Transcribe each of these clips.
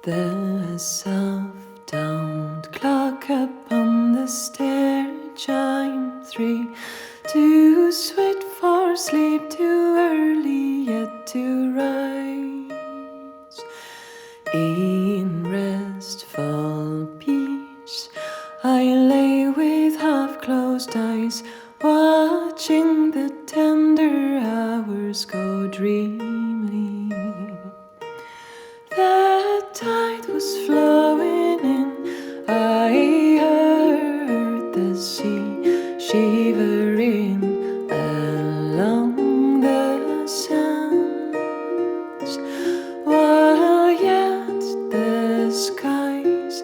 The soft-downed clock upon the stair chimed 3, too sweet for sleep, too early yet to rise. In restful peace, I lay with half-closed eyes, watching the tender hours go dreamily. The tide was flowing in, I heard the sea shivering along the sands, while yet the skies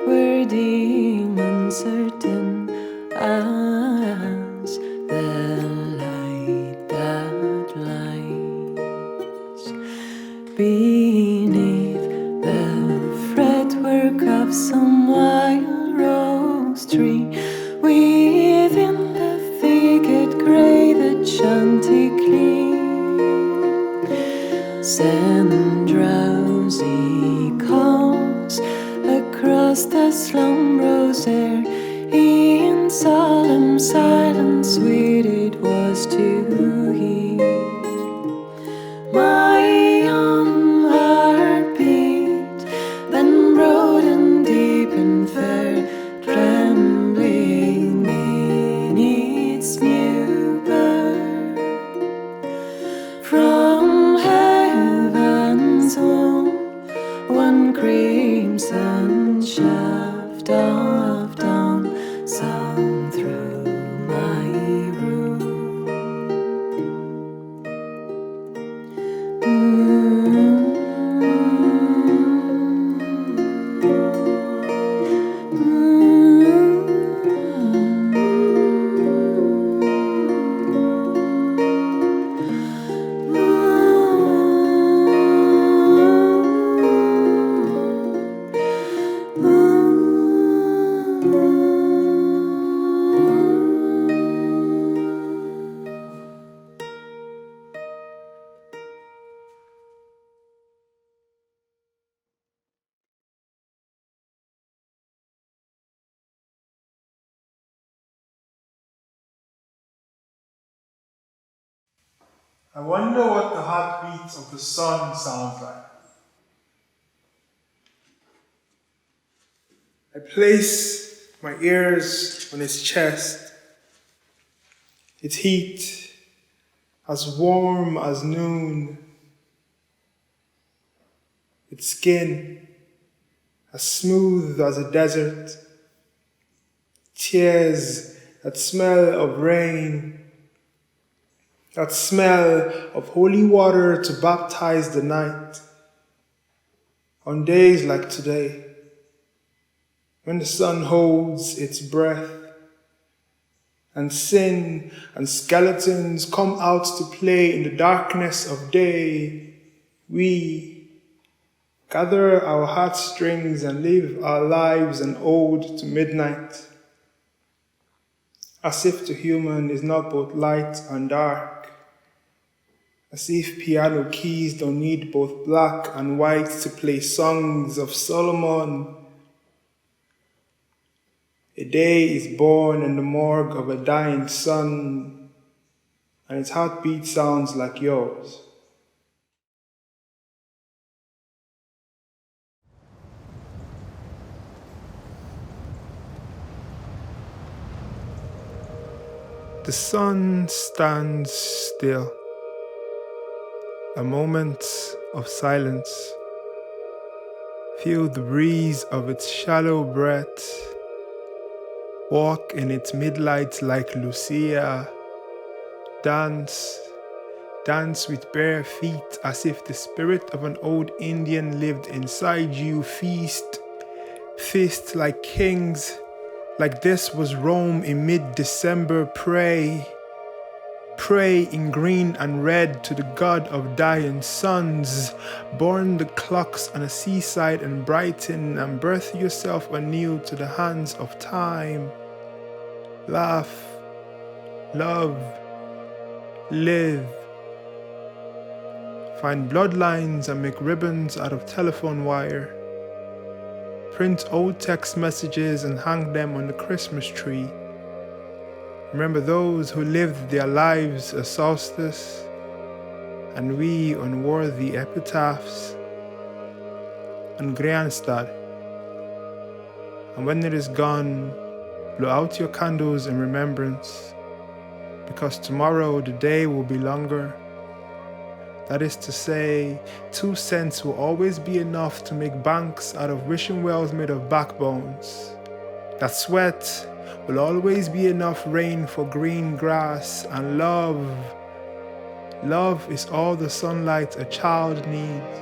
were dim uncertain as the light that lies beneath the fretwork of some wild rose tree. Within the thicket grey the chanticleer send drowsy calls across the slumbrous air. In solemn silence sweet it was to hear my own heart beat, then broad and deep and fair, trembling in its new birth. From heaven's womb, one crimson shaft of dawn sound through my room. I wonder what the heartbeats of the sun sounds like. I place my ears on its chest, its heat as warm as noon, its skin as smooth as a desert, tears that smell of rain, that smell of holy water to baptize the night. On days like today, when the sun holds its breath, and sin and skeletons come out to play in the darkness of day, we gather our heartstrings and live our lives an ode to midnight, as if the human is not both light and dark, as if piano keys don't need both black and white to play songs of Solomon. A day is born in the morgue of a dying sun, and its heartbeat sounds like yours. The sun stands still. A moment of silence. Feel the breeze of its shallow breath. Walk in its midlight like Lucia. Dance with bare feet as if the spirit of an old Indian lived inside you. Feast like kings, like this was Rome in mid-December. Pray in green and red to the god of dying suns. Burn the clocks on a seaside and brighten and birth yourself anew to the hands of time. Laugh, love, live. Find bloodlines and make ribbons out of telephone wire. print old text messages and hang them on the Christmas tree. Remember those who lived their lives a solstice, and we unworthy epitaphs on Grandstad. And when it is gone, blow out your candles in remembrance, because tomorrow the day will be longer. That is to say, 2 cents will always be enough to make banks out of wishing wells made of backbones. That sweat will always be enough rain for green grass, and love is all the sunlight a child needs.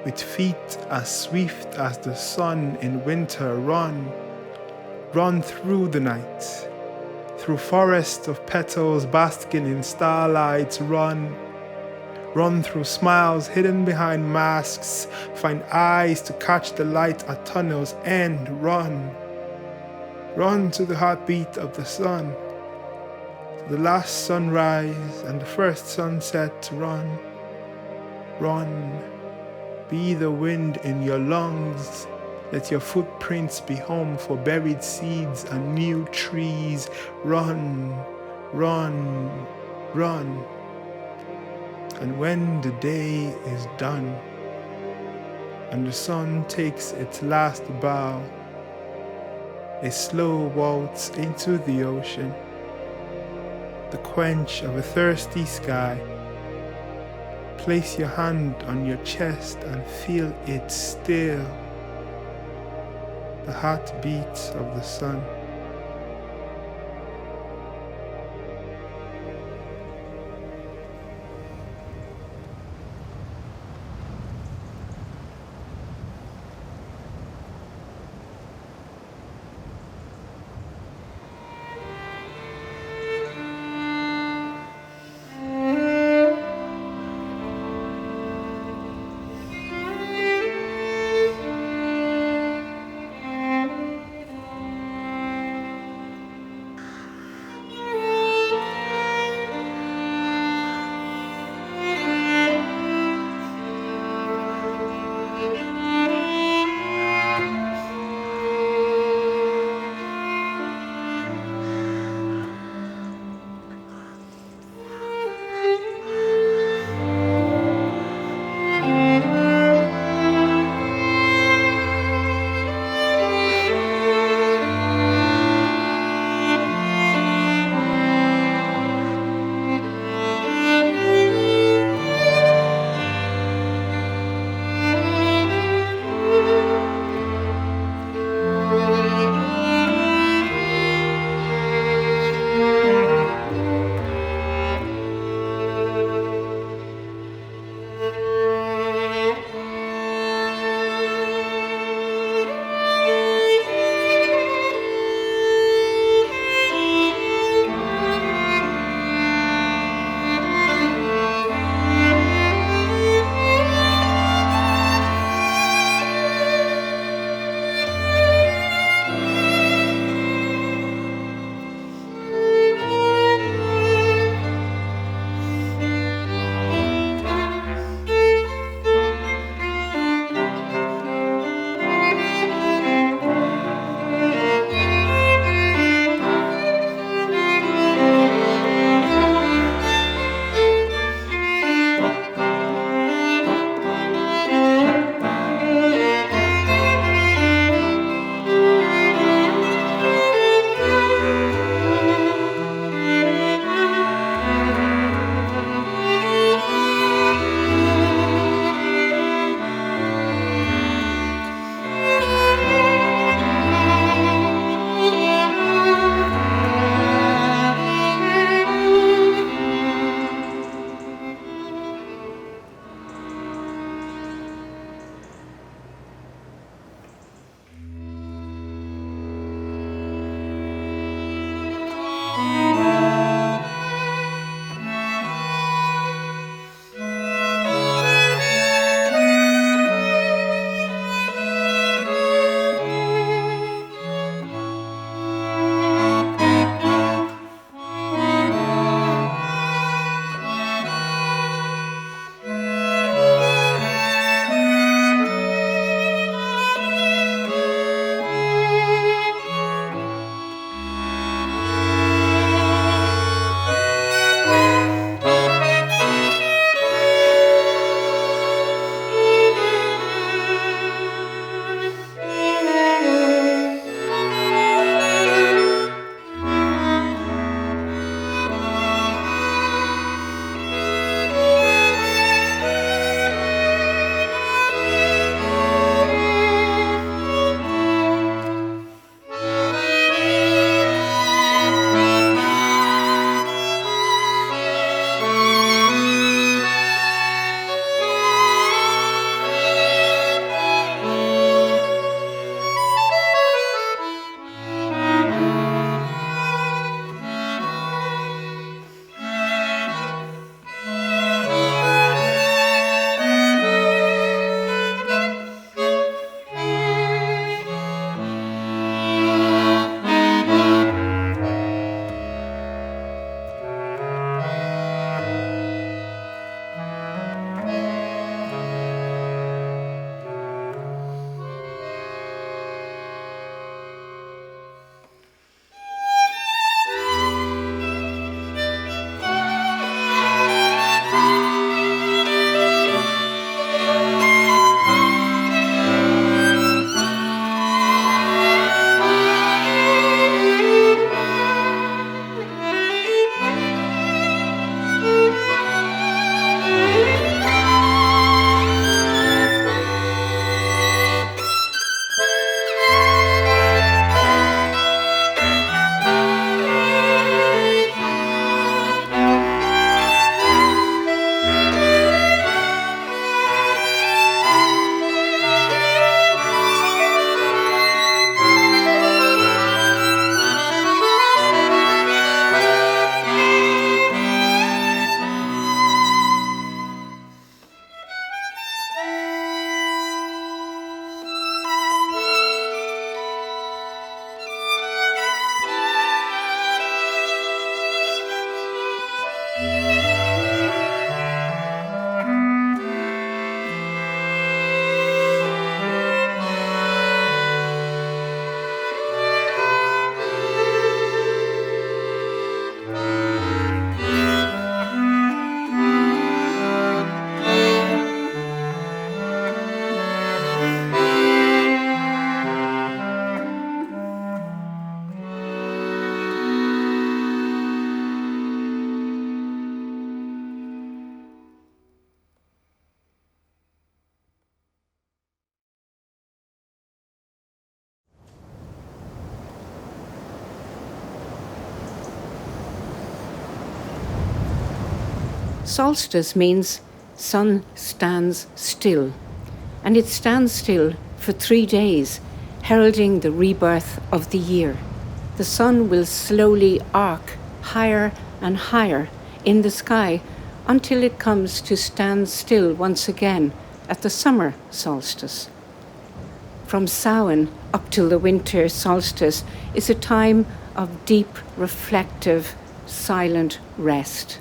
With feet as swift as the sun in winter, run through the night, through forests of petals basking in starlight, run through smiles hidden behind masks, find eyes to catch the light at tunnel's end, run to the heartbeat of the sun, to the last sunrise and the first sunset, run, be the wind in your lungs. Let your footprints be home for buried seeds and new trees. Run. And when the day is done and the sun takes its last bow, a slow waltz into the ocean, the quench of a thirsty sky, place your hand on your chest and feel it still, the heartbeat of the sun. Solstice means sun stands still, and it stands still for 3 days, heralding the rebirth of the year. The sun will slowly arc higher and higher in the sky until it comes to stand still once again at the summer solstice. From Samhain up till the winter solstice is a time of deep, reflective, silent rest.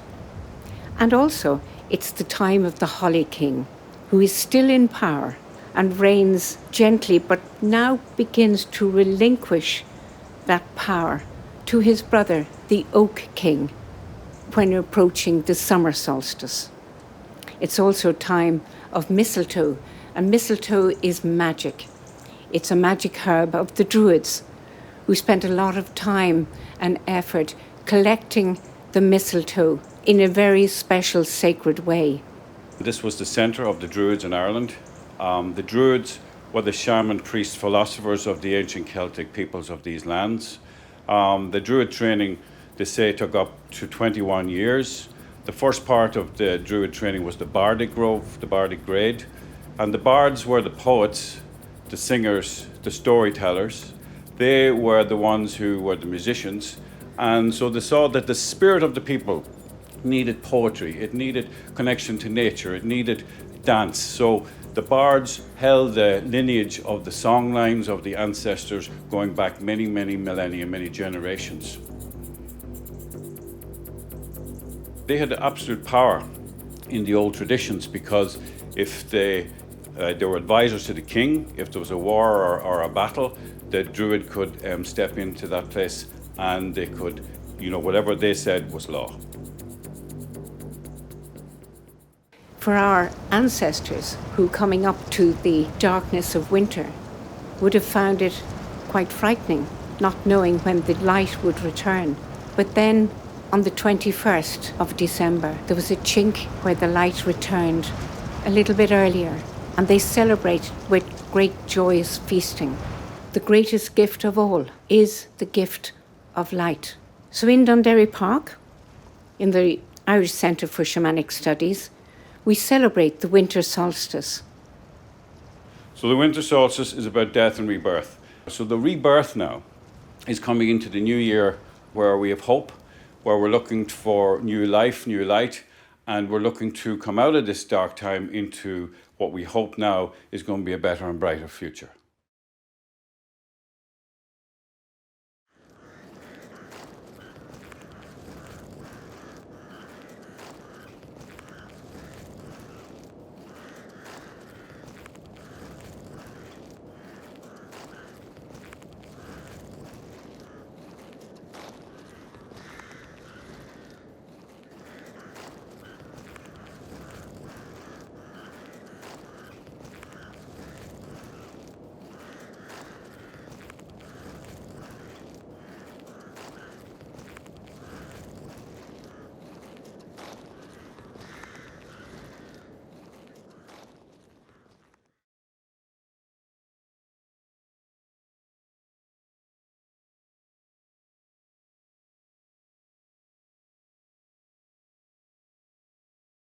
And also, it's the time of the Holly King, who is still in power and reigns gently, but now begins to relinquish that power to his brother, the Oak King, when approaching the summer solstice. It's also time of mistletoe, and mistletoe is magic. It's a magic herb of the Druids, who spent a lot of time and effort collecting the mistletoe in a very special sacred way. This was the centre of the Druids in Ireland. The Druids were the shaman, priest, philosophers of the ancient Celtic peoples of these lands. The Druid training, they say, took up to 21 years. The first part of the Druid training was the Bardic grove, the Bardic grade. And the bards were the poets, the singers, the storytellers. They were the ones who were the musicians. And so they saw that the spirit of the people needed poetry, it needed connection to nature, it needed dance. So the bards held the lineage of the song lines of the ancestors going back many, many millennia, many generations. They had absolute power in the old traditions because if they were advisors to the king, if there was a war or a battle, the Druid could step into that place and they could, whatever they said was law. For our ancestors who, coming up to the darkness of winter, would have found it quite frightening, not knowing when the light would return. But then on the 21st of December, there was a chink where the light returned a little bit earlier, and they celebrated with great joyous feasting. The greatest gift of all is the gift of light. So in Dunderry Park, in the Irish Centre for Shamanic Studies, we celebrate the winter solstice. So the winter solstice is about death and rebirth. So the rebirth now is coming into the new year where we have hope, where we're looking for new life, new light, and we're looking to come out of this dark time into what we hope now is going to be a better and brighter future.